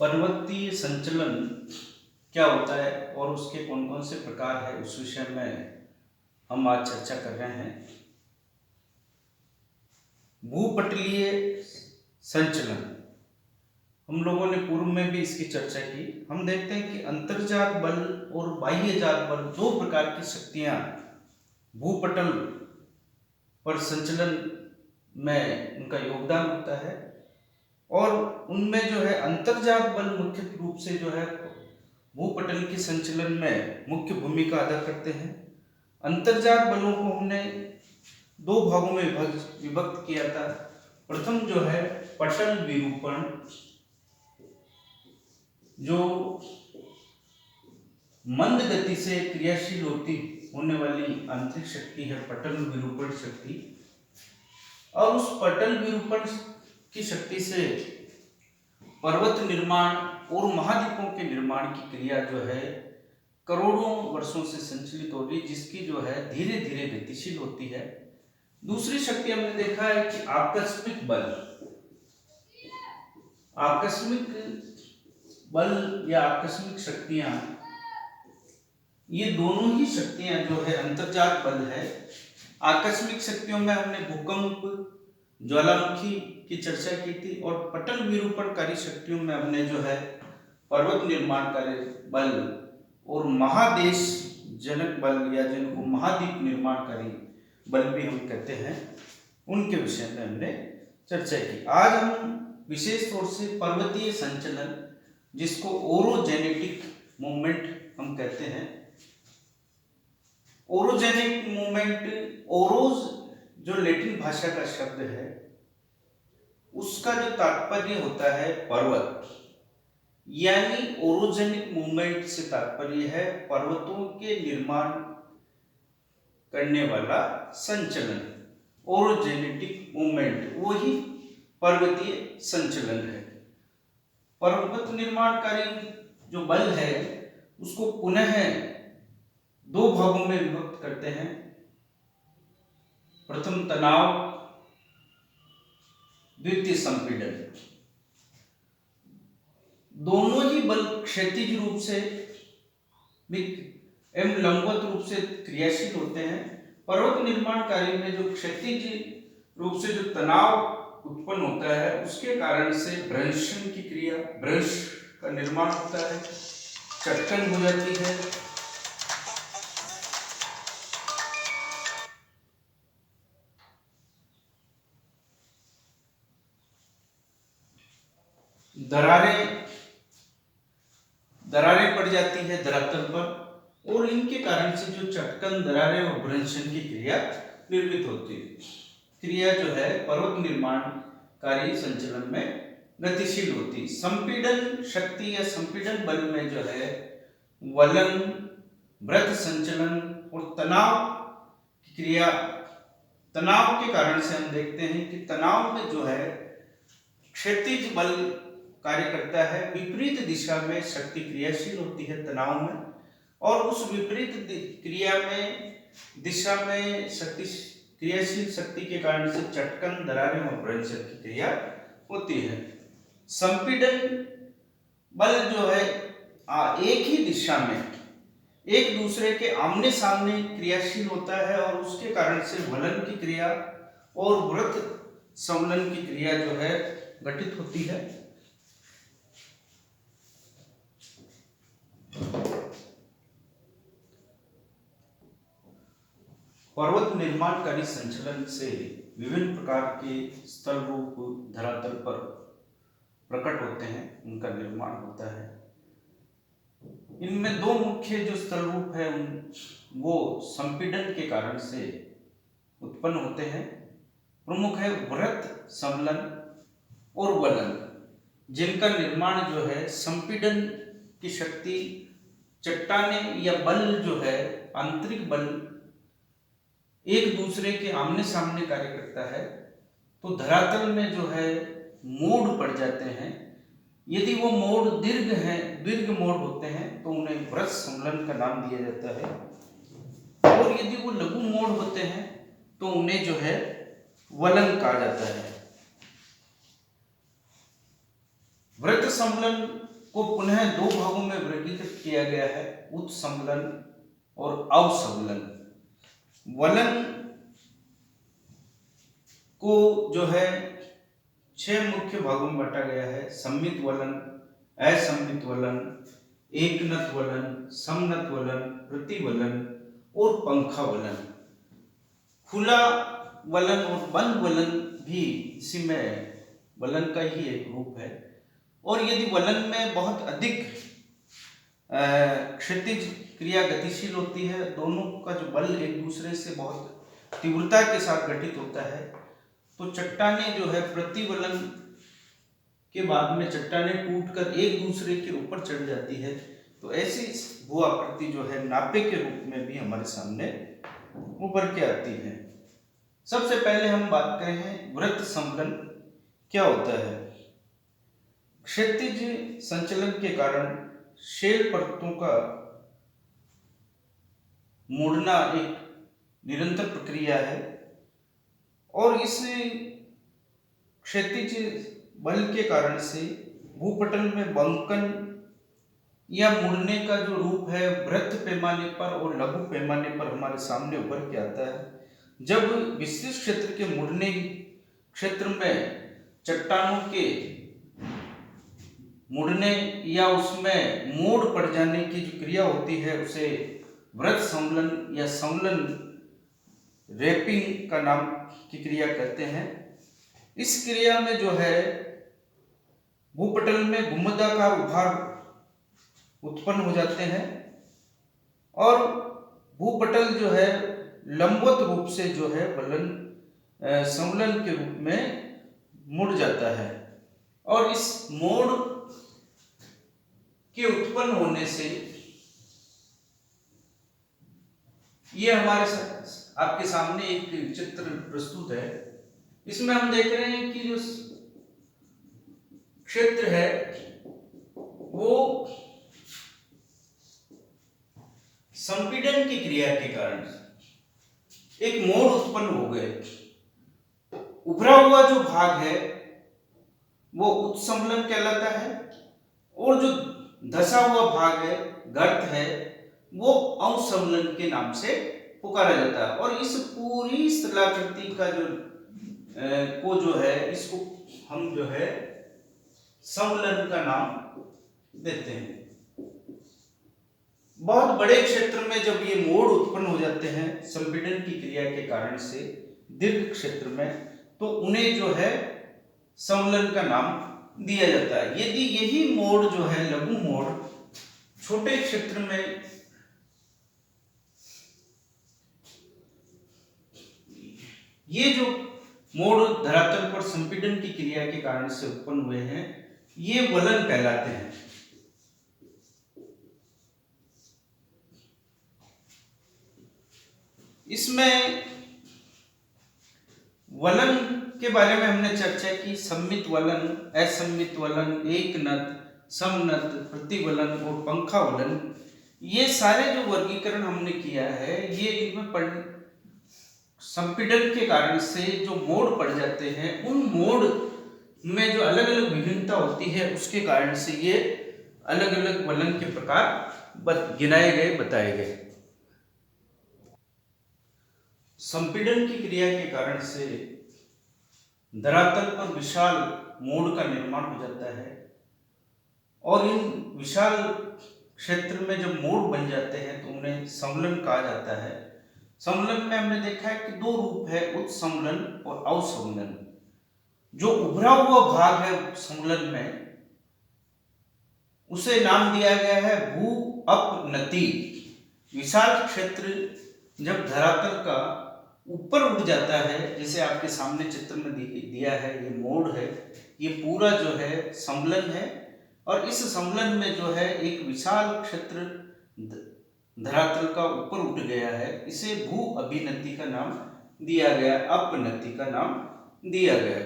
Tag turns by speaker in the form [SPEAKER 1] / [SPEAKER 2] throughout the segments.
[SPEAKER 1] पर्वतीय संचलन क्या होता है और उसके कौन कौन से प्रकार है, उस विषय में हम आज चर्चा कर रहे हैं। भूपटलीय संचलन, हम लोगों ने पूर्व में भी इसकी चर्चा की। हम देखते हैं कि अंतर्जात बल और बाह्यजात बल दो प्रकार की शक्तियां भूपटल पर संचलन में उनका योगदान होता है, और उनमें जो है अंतर्जात बल मुख्य रूप से जो है भूपटल के संचलन में मुख्य भूमिका अदा करते हैं। अंतर्जात बलों को हमने दो भागों में विभक्त किया था। प्रथम जो है पटल विरूपण, जो मंद गति से क्रियाशील होने वाली आंतरिक शक्ति है पटल विरूपण शक्ति, और उस पटल विरूपण की शक्ति से पर्वत निर्माण और महाद्वीपों के निर्माण की क्रिया जो है करोड़ों वर्षों से संचालित हो रही, जिसकी जो है धीरे धीरे गतिशील होती है। दूसरी शक्ति हमने देखा है कि आकस्मिक बल। आकस्मिक बल या आकस्मिक शक्तियां, ये दोनों ही शक्तियां जो है अंतर्जात बल है। आकस्मिक शक्तियों में हमने भूकंप, ज्वालामुखी की चर्चा की थी, और पटल विरूपणकारी शक्तियों में हमने जो है पर्वत निर्माणकारी बल और महादेश जनक बल या जिनको महाद्वीप निर्माणकारी बल भी हम कहते हैं, उनके विषय में हमने चर्चा की। आज हम विशेष तौर से पर्वतीय संचलन, जिसको ओरोजेनेटिक मूवमेंट हम कहते हैं। ओरोजेनिक मूवमेंट, ओरोज जो लैटिन भाषा का शब्द है, उसका जो तात्पर्य होता है पर्वत, यानी ओरोजेनिक मूवमेंट से तात्पर्य है पर्वतों के निर्माण करने वाला संचलन। ओरोजेनेटिक मूवमेंट वही पर्वतीय संचलन है। पर्वत निर्माणकारी जो बल है उसको पुनः दो भागों में विभक्त करते हैं। प्रथम तनाव, द्वितीय संपीड़न। दोनों ही बल क्षैतिज रूप से एवं लंबवत रूप से क्रियाशील होते हैं। पर्वत निर्माण कार्य में जो क्षैतिज रूप से जो तनाव उत्पन्न होता है, उसके कारण से भ्रंशन की क्रिया, भ्रंश का निर्माण होता है, चटकन हो जाती है। दरारें पड़ जाती है धरातल पर, और इनके कारण से जो चटकन, दरारें और भ्रंशन की क्रिया निर्मित होती है। क्रिया जो है पर्वत निर्माणकारी संचलन में गतिशील होती है। संपीड़न शक्ति या संपीड़न बल में जो है वलन, वृत्त संचलन और तनाव की क्रिया। तनाव के कारण से हम देखते हैं कि तनाव में जो है क्षैतिज बल कार्य करता है, विपरीत दिशा में शक्ति क्रियाशील होती है तनाव में, और उस विपरीत क्रिया में दिशा में शक्ति क्रियाशील शक्ति के कारण से चटकन, दरारें और भ्रंशन की क्रिया होती है। संपीड़न बल जो है एक ही दिशा में एक दूसरे के आमने सामने क्रियाशील होता है, और उसके कारण से वलन की क्रिया और वृत्त संवलन की क्रिया जो है गठित होती है। पर्वत निर्माणकारी संचलन से विभिन्न प्रकार के स्थल रूप धरातल पर प्रकट होते हैं, उनका निर्माण होता है। इनमें दो मुख्य जो स्थल रूप है वो संपीड़न के कारण से उत्पन्न होते हैं। प्रमुख है वृत्त संवलन और वलन, जिनका निर्माण जो है संपीड़न की शक्ति, चट्टाने या बल जो है आंतरिक बल एक दूसरे के आमने सामने कार्य करता है, तो धरातल में जो है मोड़ पड़ जाते हैं। यदि वो मोड़ दीर्घ है, दीर्घ मोड़ होते हैं, तो उन्हें वृत्त संवलन का नाम दिया जाता है, और यदि वो लघु मोड़ होते हैं तो उन्हें जो है वलन कहा जाता है। वृत्त संवलन को पुनः दो भागों में वर्गीकृत किया गया है, उत्समलन और अवसमलन। वलन को जो है 6 मुख्य भागों में बांटा गया है, सम्मित वलन, असम्मित वलन, एकनत वलन, समनत वलन, प्रतिवलन और पंखा वलन। खुला वलन और बंद वलन भी इसी में वलन का ही एक रूप है। और यदि वलन में बहुत अधिक क्षैतिज क्रिया गतिशील होती है, दोनों का जो बल एक दूसरे से बहुत तीव्रता के साथ गठित होता है, तो चट्टानें जो है प्रतिवलन के बाद में चट्टानें टूटकर एक दूसरे के ऊपर चढ़ जाती है। तो ऐसी भू आकृति जो है नापे के रूप में भी हमारे सामने उभर के आती है। सबसे पहले हम बात करें हैं वृत्त समलन क्या होता है। क्षैतिज संचलन के कारण शेल परतों का मुड़ना एक निरंतर प्रक्रिया है और इस क्षैतिज बल के कारण से भूपटल में बंकन या मुड़ने का जो रूप है वृत्त पैमाने पर और लघु पैमाने पर हमारे सामने उभर के आता है। जब विशिष्ट क्षेत्र के मुड़ने क्षेत्र में चट्टानों के मुड़ने या उसमें मोड़ पड़ जाने की जो क्रिया होती है उसे वृत्त समलन या समलन रैपिंग का नाम की क्रिया कहते हैं। इस क्रिया में जो है भूपटल में गुंबदाकार उभार उत्पन्न हो जाते हैं और भूपटल जो है लंबवत रूप से जो है वलन समलन के रूप में मुड़ जाता है। और इस मोड़ के उत्पन्न होने से ये हमारे आपके सामने एक चित्र प्रस्तुत है। इसमें हम देख रहे हैं कि जो क्षेत्र है वो संपीड़न की क्रिया के कारण एक मोड़ उत्पन्न हो गए। उभरा हुआ जो भाग है वो उत्समलन कहलाता है और जो धसा हुआ भाग है, गर्त है, वो अवसमलन के नाम से पुकारा जाता है। और इस पूरी स्थलाकृति का जो को जो है इसको हम जो है समलन का नाम देते हैं। बहुत बड़े क्षेत्र में जब ये मोड़ उत्पन्न हो जाते हैं संपीड़न की क्रिया के कारण से दीर्घ क्षेत्र में, तो उन्हें जो है समलन का नाम दिया जाता है। यदि यही मोड़ जो है लघु मोड़ छोटे क्षेत्र में ये जो मोड़ धरातल पर संपीड़न की क्रिया के कारण से उत्पन्न हुए हैं, ये वलन कहलाते हैं। इसमें वलन के बारे में हमने चर्चा की, सम्मित वलन, असम्मित वलन, एकनत, समनत, प्रतिवलन और पंखा वलन। ये सारे जो वर्गीकरण हमने किया है ये इनमें संपीड़न के कारण से जो मोड़ पड़ जाते हैं उन मोड़ में जो अलग अलग विभिन्नता होती है उसके कारण से ये अलग अलग वलन के प्रकार गिनाए गए, बताए गए। संपीड़न की क्रिया के कारण से धरातल पर विशाल मोड़ का निर्माण हो जाता है और इन विशाल क्षेत्र में जब मोड़ बन जाते हैं तो उन्हें समलन कहा जाता है। समलन में हमने देखा है कि दो रूप है, उत्समलन और अवसमलन। जो उभरा हुआ भाग है समलन में उसे नाम दिया गया है भू अपनति। विशाल क्षेत्र जब धरातल का ऊपर उठ जाता है, जैसे आपके सामने चित्र में दिया है, ये मोड़ है, ये पूरा जो है समलन है और इस समलन में जो है एक विशाल क्षेत्र धरातल का ऊपर उठ गया है, इसे भू अभिनति का नाम दिया गया, अपनति का नाम दिया गया।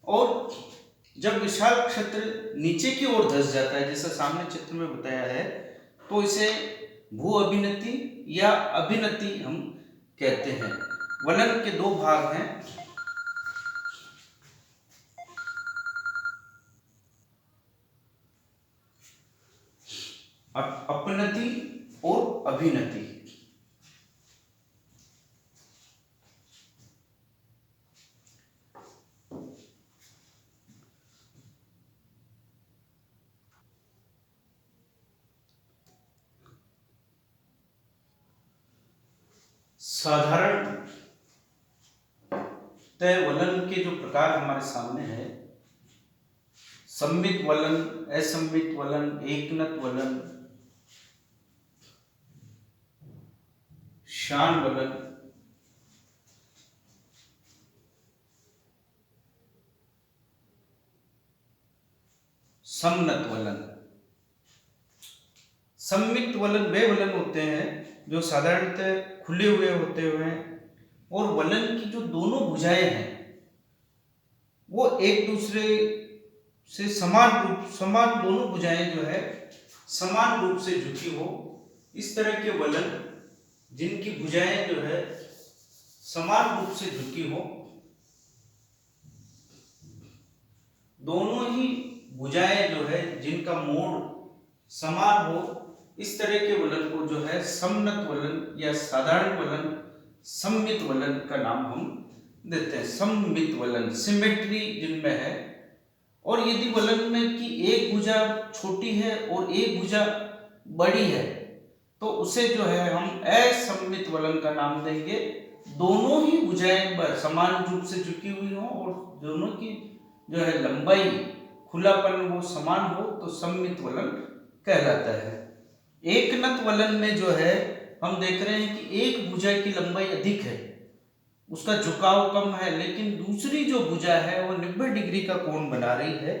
[SPEAKER 1] और जब विशाल क्षेत्र नीचे की ओर धंस जाता है, जैसा सामने चित्र में बताया है, तो इसे भू अभिनति या अभिनति हम कहते हैं। वलन के दो भाग हैं, अपनति और अभिनति। साधारणतः वलन के जो प्रकार हमारे सामने है, सम्मित वलन, असम्मित वलन, एकनत वलन, शान वलन, समनत वलन। सम्मित वलन वे वलन होते हैं जो साधारणतः खुले हुए होते हुए और वलन की जो दोनों भुजाएं हैं वो एक दूसरे से समान दोनों भुजाएं जो है समान रूप से झुकी हो, इस तरह के वलन जिनकी भुजाएं जो है समान रूप से झुकी हो, दोनों ही भुजाएं जो है जिनका मोड़ समान हो, इस तरह के वलन को जो है समनत वलन या साधारण वलन, सम्मित वलन का नाम हम देते हैं। सम्मित वलन सिमेट्री जिनमें है, और यदि वलन में की एक भुजा छोटी है और एक भुजा बड़ी है तो उसे जो है हम असम्मित वलन का नाम देंगे। दोनों ही भुजाएं समान रूप से झुकी हुई हो और दोनों की जो है लंबाई, खुलापन वो समान हो तो सम्मित वलन कहलाता है। एकनत वलन में जो है हम देख रहे हैं कि एक भुजा की लंबाई अधिक है, उसका झुकाव कम है, लेकिन दूसरी जो भुजा है वो 90 डिग्री का कोण बना रही है,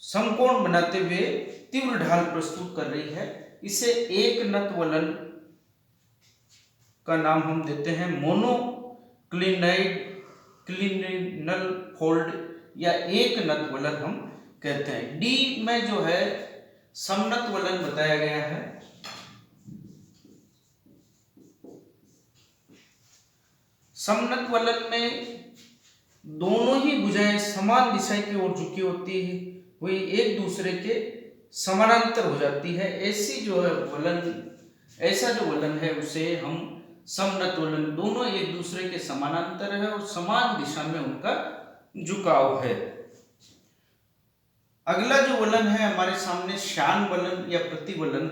[SPEAKER 1] समकोण बनाते हुए तीव्र ढाल प्रस्तुत कर रही है। इसे एकनत वलन का नाम हम देते हैं मोनोक्लिनल फोल्ड या एकनत वलन हम कहते हैं। डी में जो है समनत वलन बताया गया है। समनत वलन में दोनों ही भुजाएं समान दिशा की ओर झुकी होती है, वही एक दूसरे के समानांतर हो जाती है। ऐसी जो है वलन, ऐसा जो वलन है उसे हम समनत वलन, दोनों एक दूसरे के समानांतर है और समान दिशा में उनका झुकाव है। अगला जो वलन है हमारे सामने शान वलन या प्रतिवलन।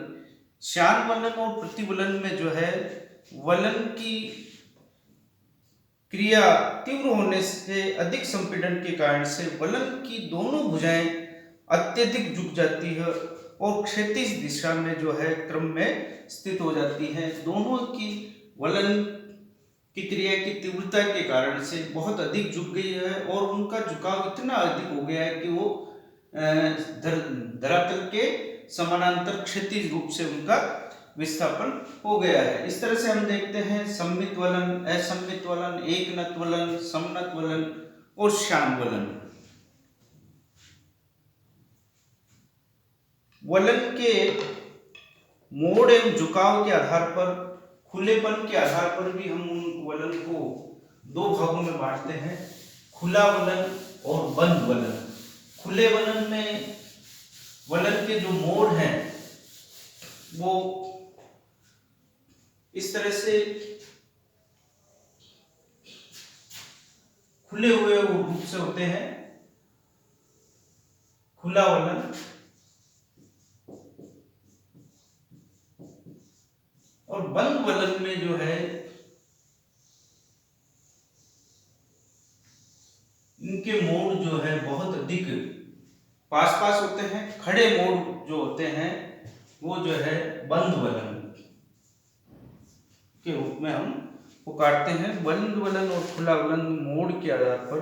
[SPEAKER 1] शान वलन और प्रतिवलन में जो है वलन की क्रिया तीव्र होने से अधिक संपीड़न के कारण से वलन की दोनों भुजाएं अत्यधिक झुक जाती है और क्षैतिज दिशा में जो है क्रम में स्थित हो जाती है। दोनों की वलन की क्रिया की तीव्रता के कारण से बहुत अधिक झुक गई है और उनका झुकाव इतना अधिक हो गया है कि वो धरातल के समानांतर क्षैतिज रूप से उनका विस्थापन हो गया है। इस तरह से हम देखते हैं सम्मित वलन, असम्मित वलन, एकनत वलन, समनत वलन और शान वलन। वलन के मोड़ एवं झुकाव के आधार पर, खुलेपन के आधार पर भी हम उन वलन को दो भागों में बांटते हैं, खुला वलन और बंद वलन। खुले वलन में वलन के जो मोड़ हैं वो इस तरह से खुले हुए रूप से होते हैं, खुला वलन, और बंद वलन में जो है इनके मोड़ जो है बहुत अधिक पास पास होते हैं। खड़े मोड़ जो होते हैं वो जो है बंद वलन के रूप में हम वो काटते हैं। बंद वलन और खुला वलन मोड़ के आधार पर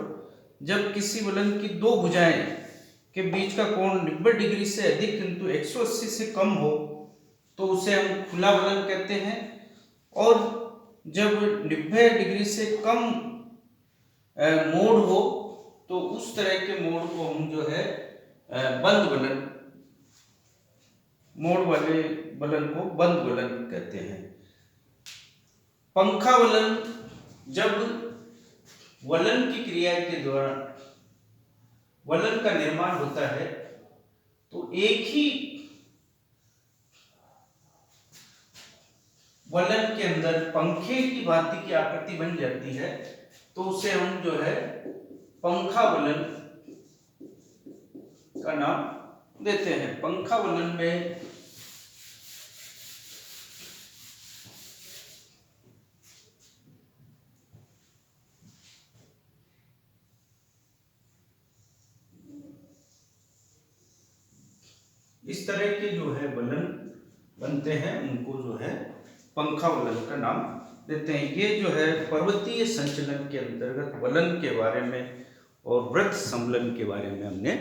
[SPEAKER 1] जब किसी वलन की दो भुजाएं के बीच का कोण 90 डिग्री से अधिक किंतु 180 से कम हो तो उसे हम खुला वलन कहते हैं, और जब 90 डिग्री से कम मोड़ हो तो उस तरह के मोड़ को हम जो है बंद वलन, मोड़ वाले वलन को बंद वलन कहते हैं। पंखा वलन, जब वलन की क्रिया के दौरान वलन का निर्माण होता है तो एक ही वलन के अंदर पंखे की भांति की आकृति बन जाती है तो उसे हम जो है पंखा वलन का नाम देते हैं। पंखा वलन में इस तरह के जो है वलन बनते हैं उनको जो है पंखा वलन का नाम देते हैं। ये जो है पर्वतीय संचलन के अंतर्गत वलन के बारे में और वृत्त समलन के बारे में हमने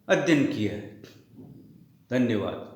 [SPEAKER 1] अध्ययन किया है। धन्यवाद।